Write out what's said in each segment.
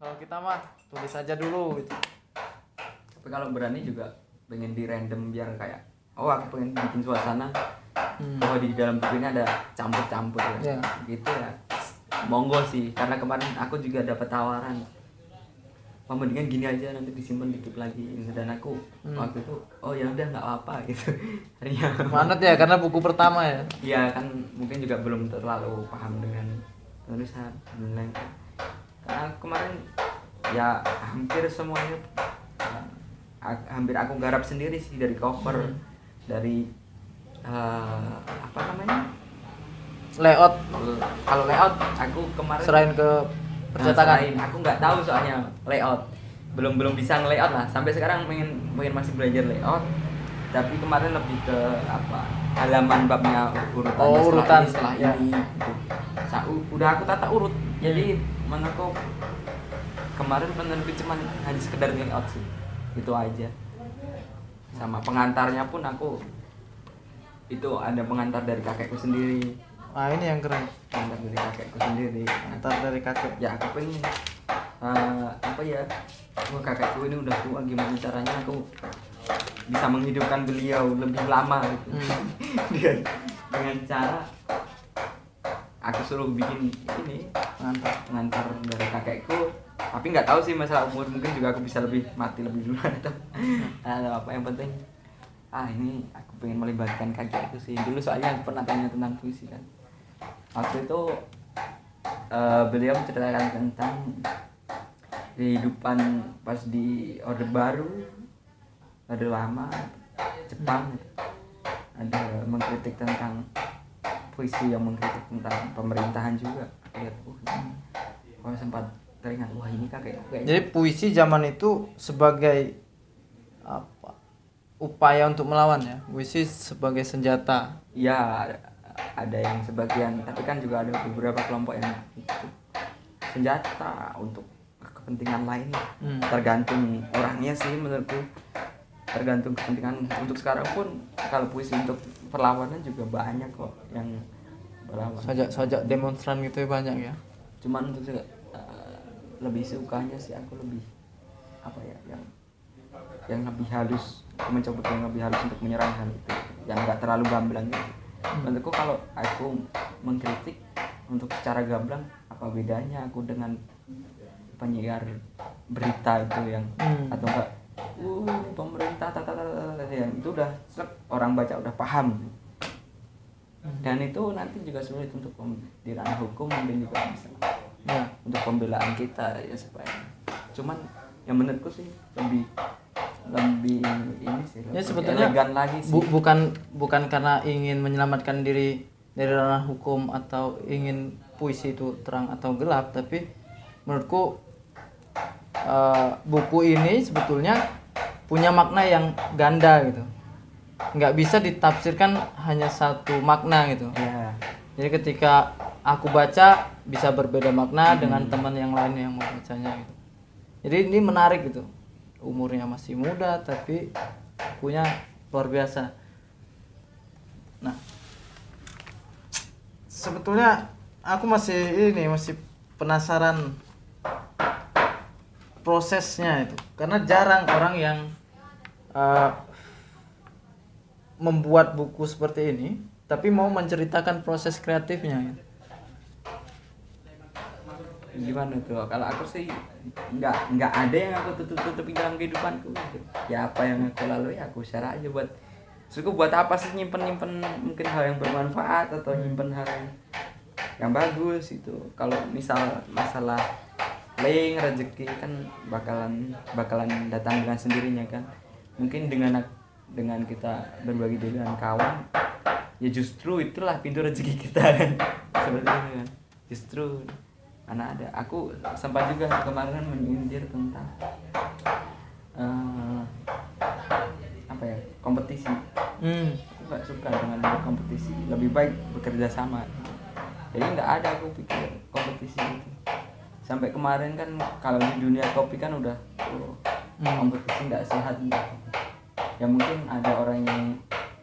Kalau kita mah tulis aja dulu gitu. Tapi kalau berani juga pengen di random biar kayak aku pengen bikin suasana bahwa di dalam buku ini ada campur-campur ya. Gitu ya. Monggo sih, karena kemarin aku juga dapat tawaran. Mendingan gini aja, nanti disimpan dikit lagi. Dan aku waktu itu ya udah nggak apa gitu. Manut ya, karena buku pertama ya. Iya kan, mungkin juga belum terlalu paham dengan tulisan dan lain. Karena kemarin ya hampir semuanya hampir aku garap sendiri sih, dari cover, dari apa namanya, layout. Kalau layout aku kemarin serahin ke percetakan. Aku nggak tahu soalnya layout, belum bisa nge-layout lah. Sampai sekarang pengen masih belajar layout, tapi kemarin lebih ke apa, halaman babnya urutan setelah ya. ini gitu. Udah aku tata urut. Jadi menurutku kemarin penerbit cuma hanya sekedar layout sih, itu aja. Sama pengantarnya pun aku itu ada pengantar dari kakekku sendiri. Nah ini yang keren, Pengantar dari kakekku sendiri. pengantar dari kakek. Ya aku pengen apa ya, kakekku ini udah tua, gimana caranya aku bisa menghidupkan beliau lebih lama gitu. dengan cara aku suruh bikin ini pengantar dari kakekku. Tapi nggak tahu sih masalah umur, mungkin juga aku bisa mati lebih dulu atau apa. Yang penting ini aku pengen melibatkan kakekku sih dulu, soalnya aku pernah tanya tentang puisi kan. Waktu itu beliau menceritakan tentang kehidupan pas di Orde Baru, Orde Lama, Jepang. Ada mengkritik tentang puisi yang mengkritik tentang pemerintahan juga. Lihat, sempat teringat, wah ini kakek. Jadi puisi zaman itu sebagai apa? Upaya untuk melawan ya. Puisi sebagai senjata. Ya, ada yang sebagian, tapi kan juga ada beberapa kelompok yang senjata untuk kepentingan lain. Tergantung orangnya sih menurutku, tergantung kepentingan. Untuk sekarang pun kalau puisi untuk perlawanan juga banyak kok yang berlawan. Sajak demonstran gitu ya, banyak ya. Cuman untuk lebih sukanya sih aku lebih apa ya, yang lebih halus. Aku mencoba yang lebih halus untuk menyerang hal itu, yang nggak terlalu gamblang gitu. Menurutku kalau aku mengkritik untuk secara gamblang, apa bedanya aku dengan penyiar berita itu yang atau enggak pemerintah yang itu udah orang baca udah paham. Dan itu nanti juga sulit untuk di ranah hukum, mungkin juga bisa ya, untuk pembelaan kita ya, supaya cuman yang menurutku sih lebih ini sih, ya sebetulnya elegan lagi sih. Bukan karena ingin menyelamatkan diri dari ranah hukum atau ingin puisi itu terang atau gelap, tapi menurutku buku ini sebetulnya punya makna yang ganda gitu, nggak bisa ditafsirkan hanya satu makna gitu ya. Jadi ketika aku baca bisa berbeda makna dengan teman yang lain yang mau bacanya gitu. Jadi ini menarik gitu, umurnya masih muda tapi punya luar biasa. Nah, sebetulnya aku masih penasaran prosesnya itu, karena jarang orang yang membuat buku seperti ini tapi mau menceritakan proses kreatifnya. Gimana tuh? Kalau aku sih nggak ada yang aku tutupin dalam kehidupanku gitu. Ya apa yang aku lalui aku share aja. Buat apa sih nyimpen mungkin hal yang bermanfaat atau nyimpen hal yang bagus itu. Kalau misal masalah link rezeki kan bakalan datang dengan sendirinya kan. Mungkin dengan kita berbagi dengan kawan, ya justru itulah pintu rezeki kita kan. Seperti itu kan. Justru karena ada, aku sempat juga kemarin menyindir tentang apa ya, kompetisi. Aku gak suka dengan kompetisi, lebih baik bekerja sama. Jadi nggak ada aku pikir kompetisi itu. Sampai kemarin kan kalau di dunia kopi kan udah kompetisi nggak sehat. Ya mungkin ada orang yang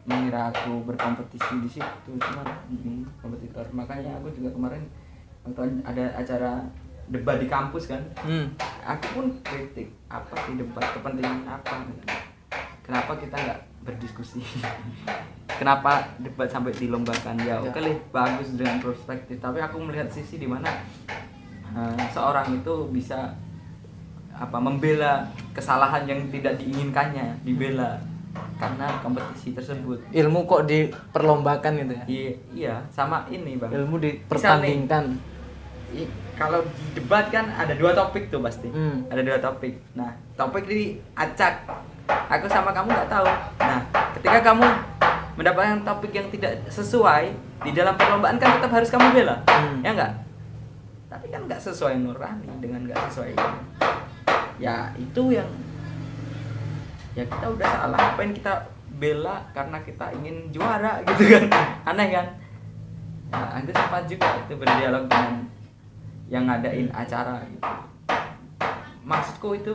mengira aku berkompetisi di situ, cuma kompetitor. Makanya aku juga kemarin waktu ada acara debat di kampus kan, aku pun kritik apa sih debat, kepentingan apa, kenapa kita nggak berdiskusi. Kenapa debat sampai dilombakan? Ya oke lah, bagus dengan perspektif, tapi aku melihat sisi di mana seorang itu bisa membela kesalahan yang tidak diinginkannya dibela karena kompetisi tersebut. Ilmu kok diperlombakan gitu ya? Iya, sama ini bang. Ilmu dipertandingkan. Kalau di debat kan ada 2 topik tuh pasti. Ada 2 topik. Nah, topik ini acak. Aku sama kamu nggak tahu. Nah, ketika kamu mendapatkan topik yang tidak sesuai di dalam perlombaan kan tetap harus kamu bela, ya enggak? Tapi kan nggak sesuai nurani dengan nggak sesuai. Ya itu yang ya kita udah salah. Ngapain kita bela karena kita ingin juara gitu kan? Aneh kan? Nah, aku sempat juga itu berdialog dengan yang ngadain acara gitu. Maksudku itu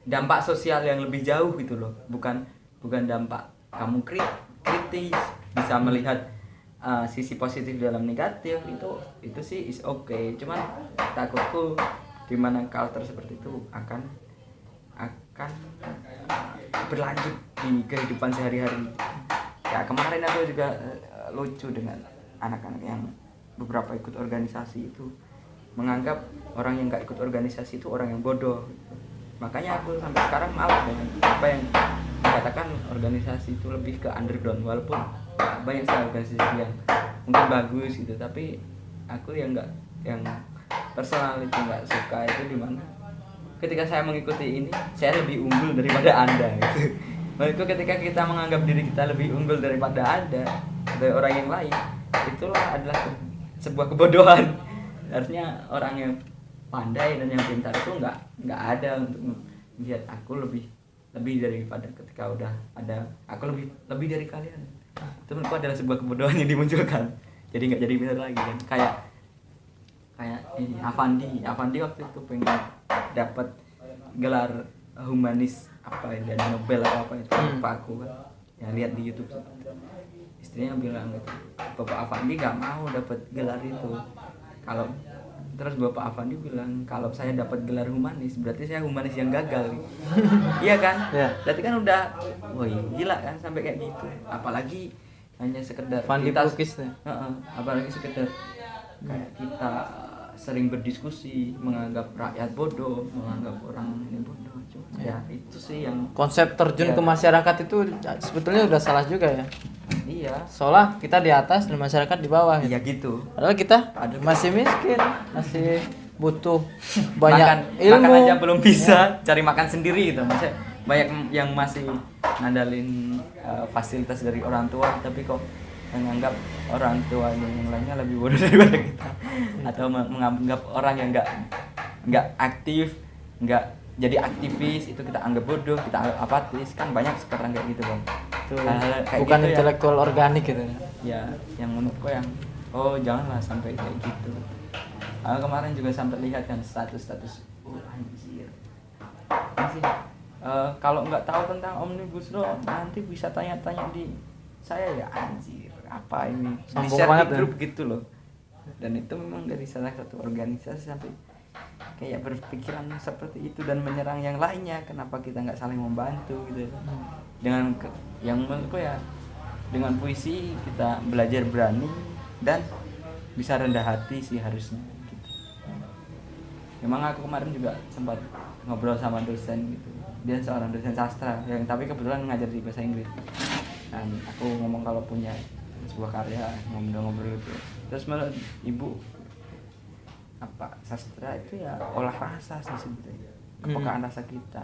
dampak sosial yang lebih jauh gitu loh, bukan dampak kamu kritis bisa melihat sisi positif dalam negatif, itu sih is okay. Cuman takutku di mana culture seperti itu akan berlanjut di kehidupan sehari-hari. Ya kemarin aku juga lucu dengan anak-anak yang beberapa ikut organisasi itu menganggap orang yang nggak ikut organisasi itu orang yang bodoh. Makanya aku sampai sekarang malu dengan apa yang dikatakan organisasi itu lebih ke underground, walaupun banyak sekali organisasi yang mungkin bagus gitu, tapi aku yang personal itu nggak suka itu di mana ketika saya mengikuti ini saya lebih unggul daripada Anda gitu. Menurutku ketika kita menganggap diri kita lebih unggul daripada Anda dari orang yang lain, itulah adalah sebuah kebodohan. Artinya orang yang pandai dan yang pintar itu nggak ada untuk melihat aku lebih daripada ketika udah ada aku lebih dari kalian. Itu menurutku adalah sebuah kebodohan yang dimunculkan. Jadi nggak jadi pintar lagi kan. Kayak ini Avandi waktu itu pengen dapat gelar humanis apa ya, dan Nobel atau apa itu lupa aku kan. Ya lihat di YouTube istrinya bilang gitu, Bapak Avandi nggak mau dapat gelar itu. Kalau terus Bapak Avandi bilang kalau saya dapat gelar humanis berarti saya humanis yang gagal. Iya kan? Ya. Berarti kan udah woi gila kan sampai kayak gitu. Apalagi hanya sekedar Avandi kita pelukis tuh. apalagi sekedar kayak kita sering berdiskusi menganggap rakyat bodoh, menganggap orang ini bodoh. Cuma ya itu sih yang konsep terjun ya. ke masyarakat itu sebetulnya udah salah juga ya. Iya. Soalnya kita di atas dan masyarakat di bawah. Iya gitu. Padahal kita masih miskin, masih butuh banyak ilmu. Makan aja belum bisa, cari makan sendiri gitu. Maksudnya banyak yang masih ngandalin fasilitas dari orang tua, tapi kok menganggap orang tua yang lainnya lebih bodoh daripada kita, atau menganggap orang yang nggak aktif, nggak jadi aktivis itu kita anggap bodoh, kita anggap apatis. Kan banyak sekarang kayak gitu bang. Kayak bukan gitu intelektual organik gitu ya. Yang menurutku yang janganlah sampai kayak gitu. Kemarin juga sampai lihat kan status anjir kalau nggak tahu tentang Omnibus Law nanti bisa tanya-tanya di saya ya anjir apa ini di share di grup gitu loh. Dan itu memang dari salah satu organisasi sampai kayak berpikiran seperti itu dan menyerang yang lainnya. Kenapa kita nggak saling membantu gitu dengan yang menurutku ya dengan puisi kita belajar berani dan bisa rendah hati sih harusnya gitu. Memang aku kemarin juga sempat ngobrol sama dosen gitu, dia seorang dosen sastra yang tapi kebetulan ngajar di bahasa Inggris, dan aku ngomong kalau punya sebuah karya ngobrol gitu, terus malah ibu apa sastra itu ya olah rasa sih sebetulnya, kepekaan rasa kita.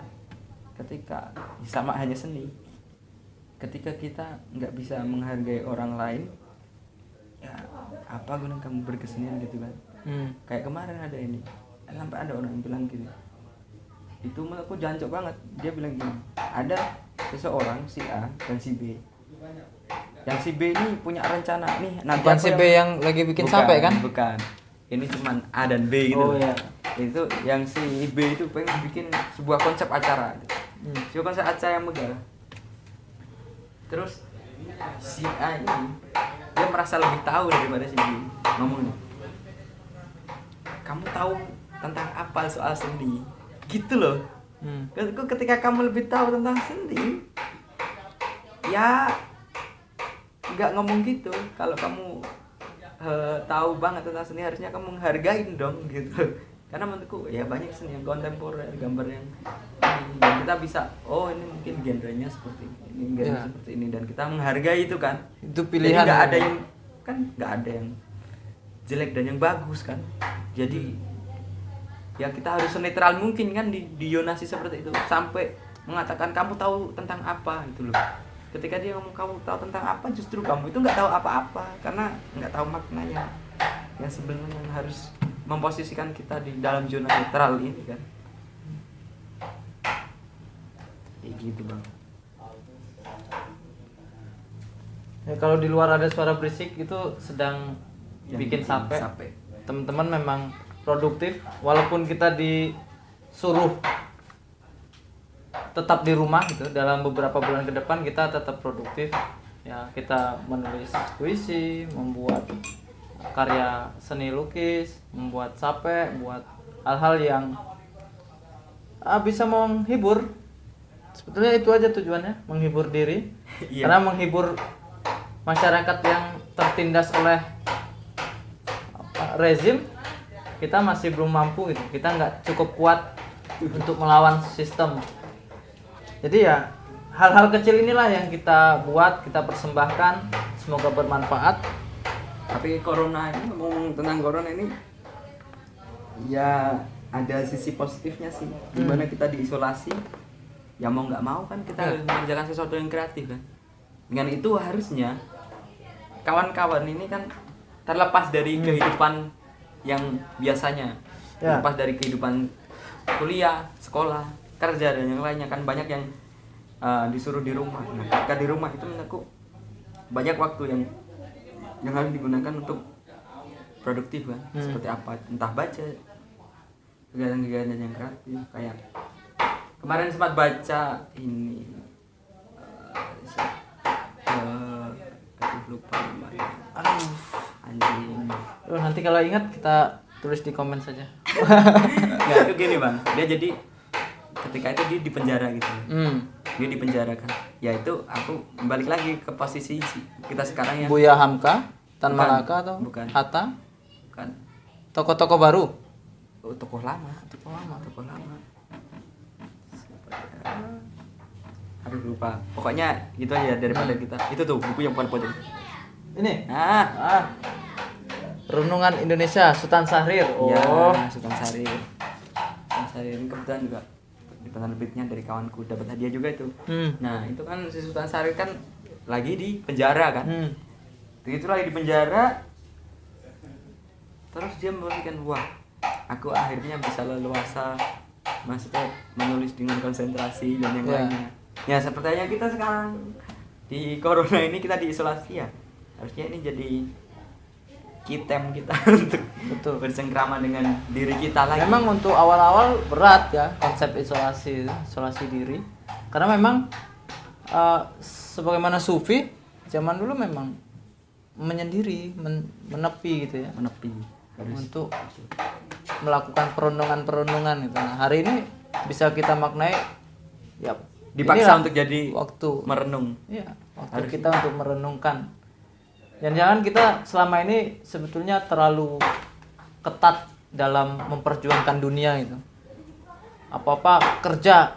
Ketika sama hanya seni, ketika kita nggak bisa menghargai orang lain, ya apa guna kamu berkesenian gitu kan. Kayak kemarin ada ini, sampai ada orang yang bilang gini, itu malah aku jancok banget. Dia bilang gini, ada seseorang si A dan si B, yang si B ini punya rencana nih nanti bukan si B yang lagi bikin sampai kan? Bukan, ini cuman A dan B gitu. Iya. Itu yang si B itu pengen bikin sebuah konsep acara gitu. Sebuah konsep acara yang megah. Terus si A ini dia merasa lebih tahu daripada si B. Ngomong, kamu tahu tentang apa soal seni gitu loh. Ketika kamu lebih tahu tentang seni, ya nggak ngomong gitu. Kalau kamu tahu banget tentang seni, harusnya kamu menghargain dong gitu. Karena menurutku ya banyak seni yang kontemporer, gambar yang ini, dan kita bisa ini mungkin genrenya seperti ini, genrenya seperti ini, dan kita menghargai itu kan. Itu pilihan. Jadi nggak ada yang jelek dan yang bagus kan. Jadi ya kita harus senetral mungkin kan di Yonasi seperti itu, sampai mengatakan kamu tahu tentang apa gitu loh. Ketika dia ngomong kamu tahu tentang apa, justru kamu itu nggak tahu apa-apa karena nggak tahu maknanya. Ya sebenarnya yang harus memposisikan kita di dalam zona netral ini kan. Kayak gitu bang. Ya, kalau di luar ada suara berisik itu sedang Yang bikin sape. sape. Teman-teman memang produktif walaupun kita disuruh tetap di rumah gitu. Dalam beberapa bulan ke depan kita tetap produktif. Ya, kita menulis puisi, membuat karya seni lukis, membuat sape, buat hal-hal yang bisa menghibur. Sebetulnya itu aja tujuannya, menghibur diri. Iya. Karena menghibur masyarakat yang tertindas oleh rezim, kita masih belum mampu gitu. Kita nggak cukup kuat untuk melawan sistem. Jadi ya hal-hal kecil inilah yang kita buat, kita persembahkan, semoga bermanfaat. Tapi corona ini, ngomong tentang corona ini, ya ada sisi positifnya sih. Dimana kita diisolasi, ya mau nggak mau kan kita harus mengerjakan sesuatu yang kreatif kan. Dengan itu harusnya kawan-kawan ini kan terlepas dari kehidupan yang biasanya, terlepas dari kehidupan kuliah, sekolah, kerja dan yang lainnya kan banyak yang disuruh di rumah. Nah, ketika di rumah itu menurutku banyak waktu yang harus digunakan untuk produktif kan. Seperti apa? Entah baca, kegiatan-kegiatan yang kreatif, kayak kemarin sempat baca ini lupa namanya. Aduh, Anjing. nanti kalau ingat kita tulis di komen saja. Nggak, itu gini bang, dia jadi ketika itu dia di penjara gitu. Dia di penjara kan. Ya itu aku balik lagi ke posisi kita sekarang yang Buya Hamka, Tan Bukan. Malaka atau Bukan. Hatta, kan tokoh-tokoh baru. tokoh lama. Aduh lupa. Pokoknya gitu aja daripada kita. Itu tuh buku yang paling penting. Ini. Nah, Renungan Indonesia, Sultan Syahrir. ya, Sultan Syahrir. Sultan Syahrir ini kebetulan juga di penerbitnya dari kawanku, dapat hadiah juga itu. Nah, itu kan si Sultan Syahrir kan lagi di penjara kan. Itu lagi di penjara. Terus dia memikirkan, wah, aku akhirnya bisa leluasa, maksudnya menulis dengan konsentrasi dan yang lainnya. Ya sepertinya kita sekarang di corona ini kita diisolasi ya. Harusnya ini jadi kitem kita untuk bersengkrama dengan diri kita lagi. Memang untuk awal-awal berat ya konsep isolasi diri. Karena memang sebagaimana sufi zaman dulu memang menyendiri, menepi gitu ya. Menepi. Untuk melakukan perundungan gitu. Nah, hari ini bisa kita maknai ya dipaksa untuk jadi waktu merenung. Iya, waktu kita untuk merenungkan. Jangan kita selama ini sebetulnya terlalu ketat dalam memperjuangkan dunia gitu. Apa-apa kerja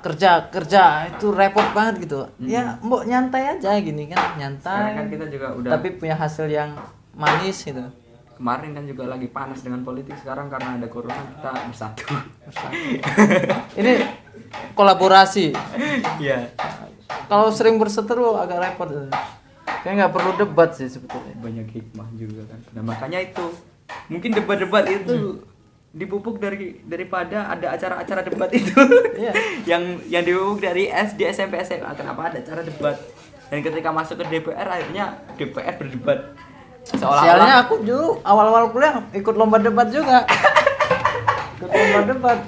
itu repot banget gitu. Ya, mbok nyantai aja gini kan, nyantai. Sekarang kan kita juga udah tapi punya hasil yang manis gitu. Kemarin kan juga lagi panas dengan politik, sekarang karena ada corona kita bersatu. Ini kolaborasi. Iya. Kalau sering berseteru agak repot. Kayak nggak perlu debat sih sebetulnya. Banyak hikmah juga kan. Nah makanya itu mungkin debat-debat itu dipupuk daripada ada acara-acara debat itu. Iya. yang dipupuk dari SD, SMP, SMA. Kenapa ada acara debat? Dan ketika masuk ke DPR akhirnya DPR berdebat. Sialnya aku dulu awal-awal kuliah ikut lomba debat juga. Ikut lomba debat.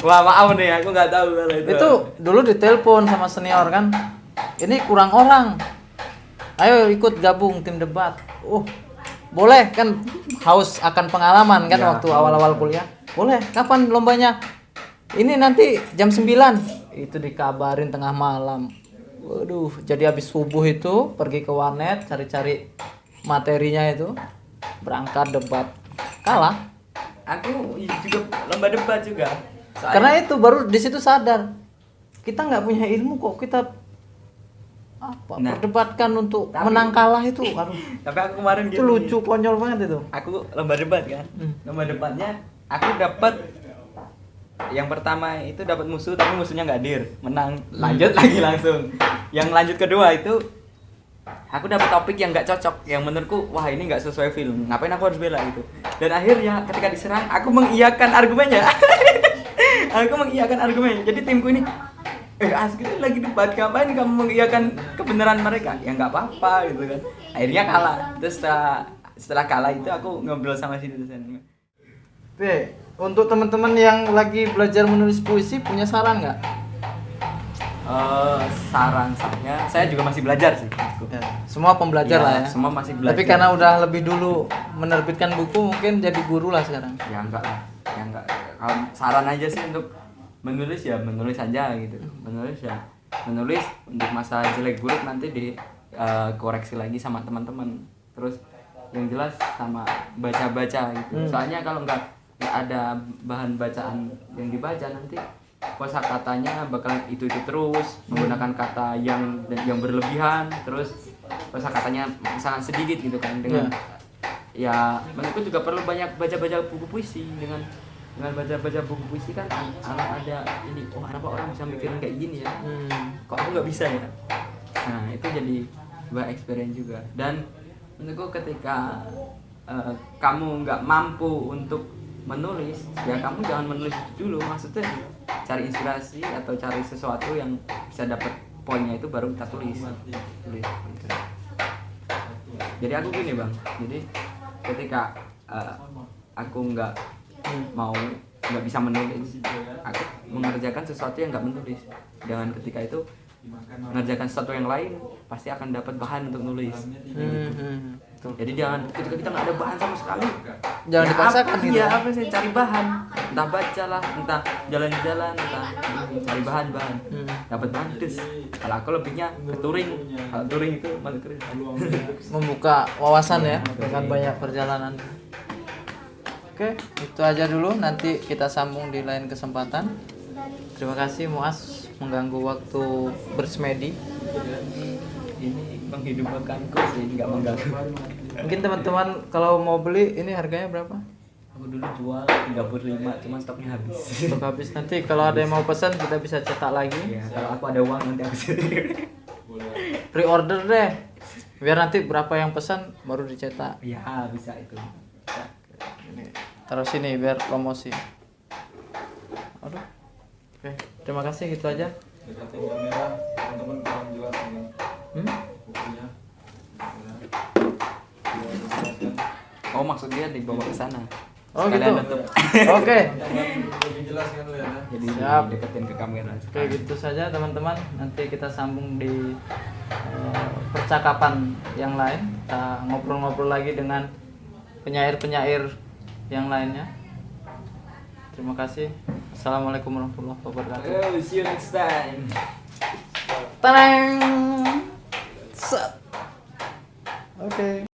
Wah maaf nih, aku nggak tahu kalau itu. Itu dulu ditelepon sama senior kan. Ini kurang orang. Ayo ikut gabung tim debat. Boleh kan, haus akan pengalaman kan Ya, waktu awal-awal kuliah. boleh, kapan lombanya? Ini nanti jam 9. Itu dikabarin tengah malam. Waduh, jadi habis subuh itu pergi ke warnet cari-cari materinya itu, berangkat debat, kalah. Aku juga lomba debat juga. Karena itu baru di situ sadar kita nggak punya ilmu kok kita perdebatkan untuk menang kalah itu. Aduh, Tapi aku kemarin itu lucu, konyol banget itu. Aku lomba debat kan. Lomba debatnya aku dapat yang pertama itu dapat musuh tapi musuhnya nggak hadir, menang. Lanjut lagi langsung. Yang lanjut kedua itu aku dapat topik yang nggak cocok, yang menurutku wah ini nggak sesuai film, ngapain aku harus bela gitu. Dan akhirnya ketika diserang aku mengiyakan argumennya. Aku mengiyakan argumennya. Jadi timku ini asli lagi debat, ngapain kamu mengiyakan kebenaran mereka? Ya nggak apa-apa gitu kan. Akhirnya kalah. Terus setelah kalah itu aku ngobrol sama si dosen. Untuk teman-teman yang lagi belajar menulis puisi punya saran nggak? Saran saya juga masih belajar sih. Ya, semua pembelajar lah ya. Semua masih belajar. Tapi karena udah lebih dulu menerbitkan buku, mungkin jadi guru lah sekarang. Ya enggak lah. Ya enggak. Kalau saran aja sih untuk menulis ya menulis aja gitu. Menulis untuk masa jelek buruk nanti koreksi lagi sama teman-teman. Terus yang jelas sama baca-baca gitu. Soalnya kalau nggak ada bahan bacaan yang dibaca nanti kosakatanya bakalan itu terus, menggunakan kata yang berlebihan, terus kosakatanya sangat sedikit gitu kan. Dengan ya menurutku juga perlu banyak baca-baca buku puisi. Dengan baca-baca buku puisi kan ada ini, oh kenapa orang bisa mikirin kayak gini ya, kok aku nggak bisa ya. Nah itu jadi sebuah experience juga. Dan menurutku ketika kamu nggak mampu untuk menulis, ya kamu jangan menulis dulu, maksudnya cari inspirasi atau cari sesuatu yang bisa dapat poinnya itu baru kita tulis. Jadi aku gini bang, jadi ketika aku nggak bisa menulis, aku mengerjakan sesuatu yang nggak menulis. Jangan ketika itu mengerjakan sesuatu yang lain pasti akan dapat bahan untuk nulis. Jadi jangan ketika kita nggak ada bahan sama sekali, jangan dipaksakan gitu. Iya, apa sih, cari bahan, entah baca lah, entah jalan-jalan, entah cari bahan. Dapat bahan terus. Kalau aku lebihnya ke touring. Kalau touring itu masih keren. Membuka wawasan ya dengan banyak perjalanan. Oke, itu aja dulu. Nanti kita sambung di lain kesempatan. Terima kasih Muas mengganggu waktu bersemedi. Ini menghidupkanku sih, nggak mengganggu. Mungkin teman-teman kalau mau beli ini harganya berapa? Aku dulu jual 35, cuma stoknya habis. Stok habis. Nanti kalau ada yang mau pesan kita bisa cetak lagi. Ya, kalau aku ada uang nanti aku sendiri. Pre-order deh. Biar nanti berapa yang pesan baru dicetak. Ya, bisa itu. Ya. Ini taruh sini biar promosi. Aduh. Oke, terima kasih, gitu aja. Dekatin kamera, teman-teman kurang jelas ini bukunya. Oh, maksud dia dibawa ke sana. Oh Sekalian gitu. nutup. Oke. Lebih jelas kan lu ya. Jadi Siap. deketin ke kamera. Oke, gitu saja teman-teman. Nanti kita sambung di percakapan yang lain. Kita ngobrol-ngobrol lagi dengan penyair-penyair yang lainnya. Terima kasih. Assalamualaikum warahmatullahi wabarakatuh. Oh, see you next time. Taneng. Set. Oke.